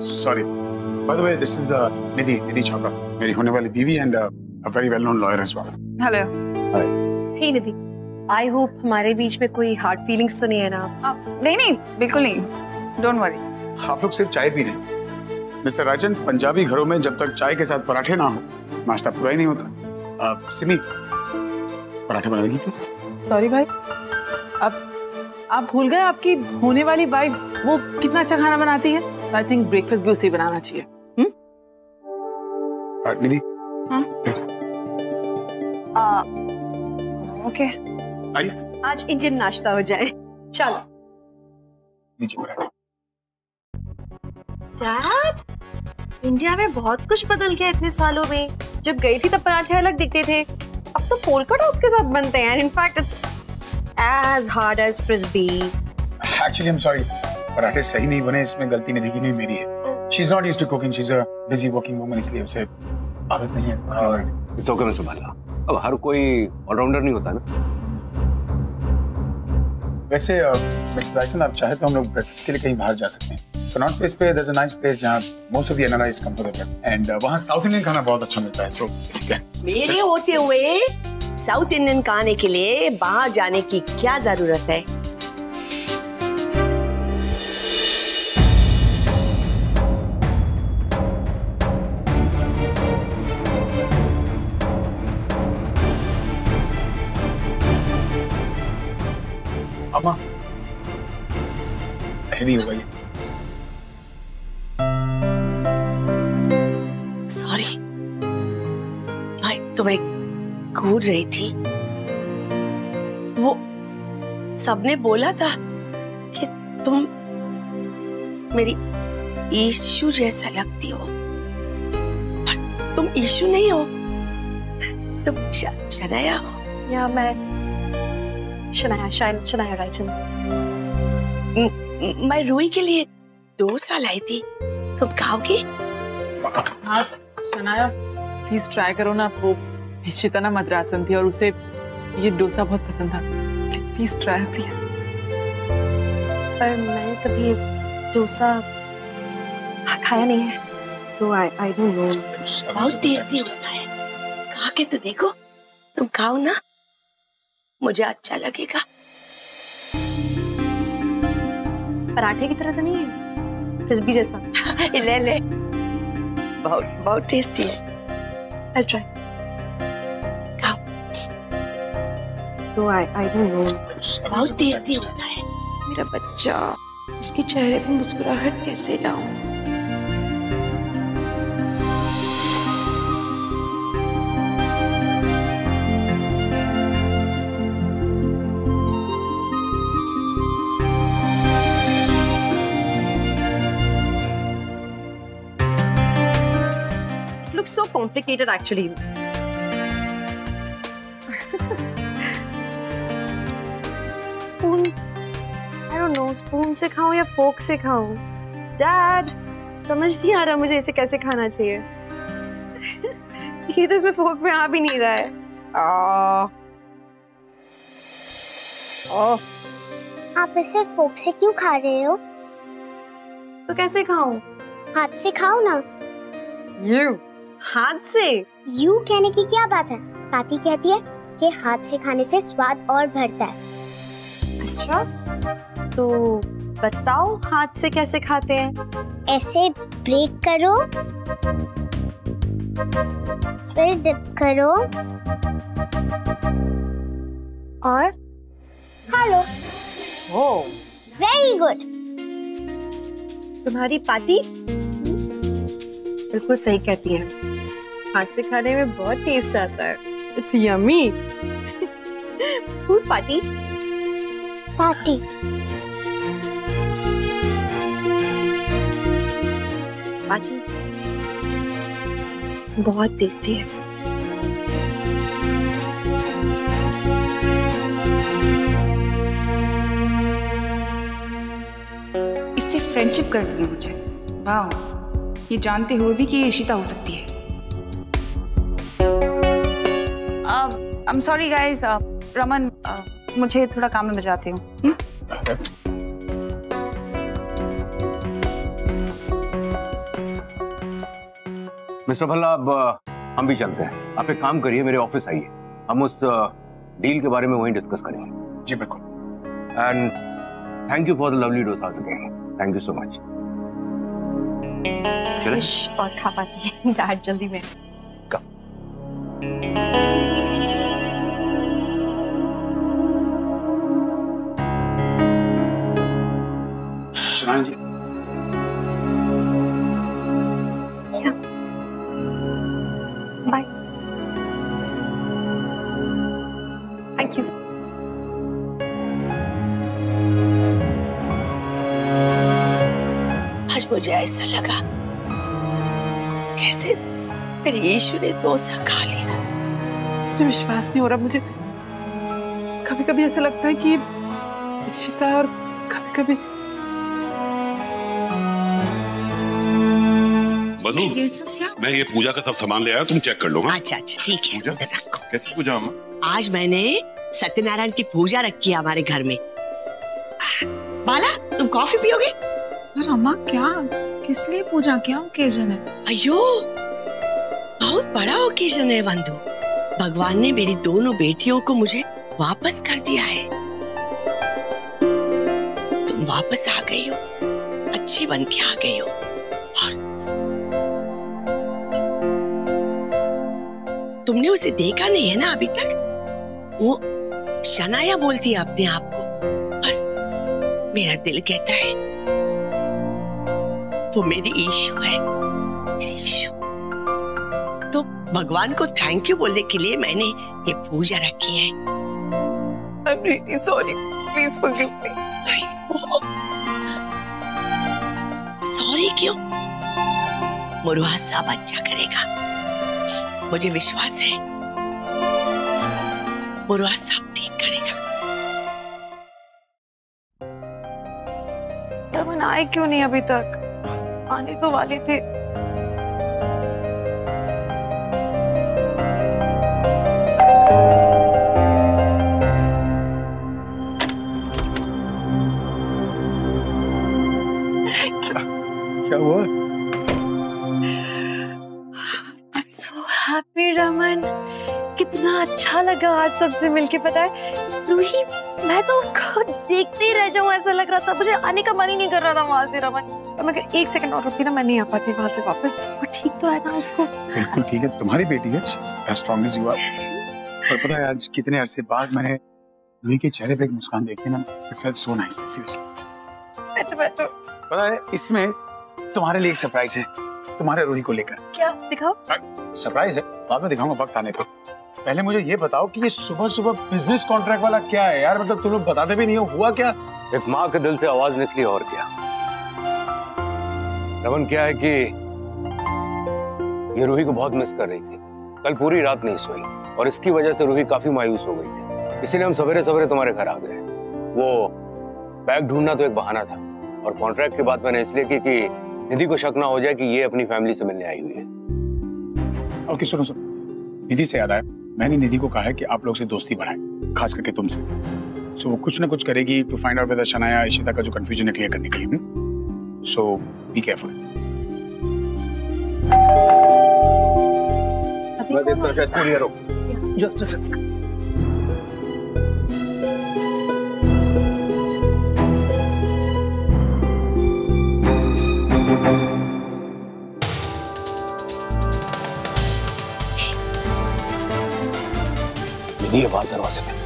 Sorry, by the way this is Nidhi Chopra, मेरी होने वाली बीवी and a very well known lawyer as well. Hello. Hi. Hey Nidhi, I hope हमारे बीच में कोई हार्ड फीलिंग्स तो नहीं है ना? नहीं, बिल्कुल नहीं, डोंट वरी। आप लोग सिर्फ चाय पी रहे हैं। मिस्टर राजन, पंजाबी घरों में जब तक चाय के साथ पराठे ना हो नाश्ता पूरा ही नहीं होता। सिमी, पराठे बना दीजिए प्लीज। सॉरी भाई, अब आप भूल गए आपकी होने वाली वाइफ वो कितना अच्छा खाना बनाती है। आई थिंक ब्रेकफास्ट भी उसे बनाना चाहिए। निधि, ओके, आइए आज इंडियन नाश्ता हो जाए। चलो। लीजिए पराठे। डैड, इंडिया में बहुत कुछ बदल गया इतने सालों में। जब गई थी तब पराठे अलग दिखते थे, अब तो पोल्का डॉट्स के साथ बनते हैं। In fact it's as hard as frisbee. Actually, I'm sorry. पराठे सही नहीं बने, इसमें गलती निधि की नहीं, मेरी है। She's not used to cooking. She's a busy working woman, इसलिए उसे आदत नहीं है खाना बनाने। It's okay, मैं संभाला। अब हर कोई ऑलराउंडर नहीं होता ना। वैसे मिस्टर राजन, आप चाहे तो हम लोग ब्रेकफास्ट के लिए कहीं बाहर जा सकते हैं। कनॉट प्लेस पे there's a nice place जहाँ most of the NRIs come for the breakfast and वहाँ साउथ इंडियन खाना बहुत अच्छा मिलता है। So if you can. मेरे होते हुए साउथ इंडियन खाने के लिए बाहर जाने की क्या जरूरत है? अम्मा, हेवी हो गई। सॉरी, मैं तुम्हें घूर रही थी। वो सबने बोला था कि तुम मेरी ईशु जैसा लगती हो, पर तुम ईशु नहीं हो, तुम शनाया हो। या मैं शनाया राजन। मैं रूही के लिए डोसा लाई थी, तुम खाओगी? हाँ शनाया, प्लीज ट्राई करो ना। वो शितना मद्रासन थी और उसे ये डोसा बहुत पसंद था। Please try please. पर मैंने कभी डोसा खाया नहीं है, तो आई डोंट नो। बहुत टेस्टी होता है, खा के तो देखो। तुम खाओ ना, मुझे अच्छा लगेगा। पराठे की तरह तो नहीं है, फ्रिस्बी जैसा? ले बहुत टेस्टी है। I'll try. तो आई डोंट नो। बहुत टेस्टी होता है। मेरा बच्चा, इसके चेहरे पे मुस्कुराहट कैसे लाऊं? It looks so complicated actually. Spoon, I don't know, spoon से खाऊं या फोक से खाऊं? डैड, समझ नहीं आ रहा मुझे इसे कैसे खाना चाहिए। ये तो इसमें फोक में आ भी नहीं रहा है। आप इसे फोक से क्यों खा रहे हो? तो कैसे खाऊं? हाथ से खाओ ना। यू हाथ से? यू कहने की क्या बात है? ताती कहती है कि हाथ से खाने से स्वाद और बढ़ता है। अच्छा, तो बताओ हाथ से कैसे खाते हैं? ऐसे ब्रेक करो, फिर डिप करो और खा लो। ओह, वेरी गुड। तुम्हारी पार्टी बिल्कुल सही कहती है, हाथ से खाने में बहुत टेस्ट आता है। It's yummy. Whose party? Party. Party बहुत टेस्टी है। इससे फ्रेंडशिप करनी है मुझे। वाह, ये जानते हुए भी कि ये इशिता हो सकती है। I'm sorry guys, रमन, मुझे थोड़ा काम में बजाती हूँ। मिस्टर भल्ला, अब हम भी चलते हैं। आप एक काम करिए, मेरे ऑफिस आइए, हम उस डील के बारे में वहीं डिस्कस करेंगे। जी बिल्कुल। And thank you for the lovely dosas again. Thank you so much. Fish और खा पाती है डैड जल्दी में। शनाया जी, बाय। Thank you. आज मुझे ऐसा लगा जैसे मेरे यीशु ने डोसा खा लिया। मुझे विश्वास नहीं हो रहा। मुझे कभी कभी ऐसा लगता है कि इशिता और कभी कभी बनु, मैं ये पूजा का सब सामान ले आया, तुम चेक कर लो। हाँ? अच्छा अच्छा ठीक है। पूजा इधर रखो। कैसी पूजा अम्मा? आज मैंने सत्यनारायण की पूजा रखी है हमारे घर में। बाला, तुम कॉफी पियोगे? पर अम्मा क्या, किस लिए पूजा, क्या ओकेजन है? अयो, बहुत बड़ा ओकेजन है बंधु। भगवान ने मेरी दोनों बेटियों को मुझे वापस कर दिया है। तुम वापस आ गई हो, अच्छी बन के आ गई हो। और तुमने उसे देखा नहीं है ना अभी तक? वो शनाया बोलती है अपने आप को, और मेरा दिल कहता है वो मेरी ईशु है, मेरी ईशु। तो भगवान को थैंक यू बोलने के लिए मैंने ये पूजा रखी है। I'm really sorry. Please forgive me. Sorry क्यों? मुरुआ सब अच्छा करेगा, मुझे विश्वास है। मुरुआ सब ठीक करेगा। रमन आए क्यों नहीं अभी तक? आने तो वाले थे। क्या हुआ? So happy रमन, कितना अच्छा लगा आज सबसे मिलके। पता है रूही, मैं तो उसको देखते ही रह जाऊं ऐसा लग रहा था। मुझे आने का मन ही नहीं कर रहा था वहां से रमन। और मैं अगर एक सेकंड और रुकती ना, मैं नहीं आ पाती वहां से वापस। वो ठीक तो है ना उसको? बिल्कुल ठीक है, तुम्हारी बेटी है, as strong as you are। और पता है आज कितने अरसे बाद मैंने रूही के चेहरे पे एक मुस्कान देखी ना, it felt so nice, seriously। बैठो बैठो। पता है इसमें तुम्हारे लिए एक सरप्राइज है, तुम्हारे रूही को लेकर। क्या? दिखाओ। सरप्राइज है, बाद में दिखाऊंगा वक्त आने पे। पहले मुझे ये बताओ कि ये सुबह सुबह बिजनेस कॉन्ट्रैक्ट वाला क्या है यार? मतलब तुम लोग बताते भी नहीं हो, हुआ क्या? एक माँ के दिल से आवाज निकली, और क्या। रमन, क्या है कि ये रूही को बहुत मिस कर रही थी। कल पूरी रात नहीं सोई और इसकी वजह से रूही काफी मायूस हो गई थी। इसीलिए हम सवेरे सवेरे तुम्हारे घर आ गए। वो बैग ढूंढना तो एक बहाना था, और कॉन्ट्रैक्ट की बात मैंने इसलिए की कि निधि को शक ना हो जाए कि ये अपनी फैमिली से मिलने आई हुई है। ओके सुनो सुनो, निधि से याद आया, मैंने निधि को कहा है कि आप लोग से दोस्ती बढ़ाए, खास करके तुमसे। सो वो कुछ ना कुछ करेगी to find out whether Shanaya Ishita का जो कंफ्यूजन है क्लियर करने के लिए। So be careful. मैं देखता हूं शायद कुरियर हो। जस्ट ये बात दरवाजे में।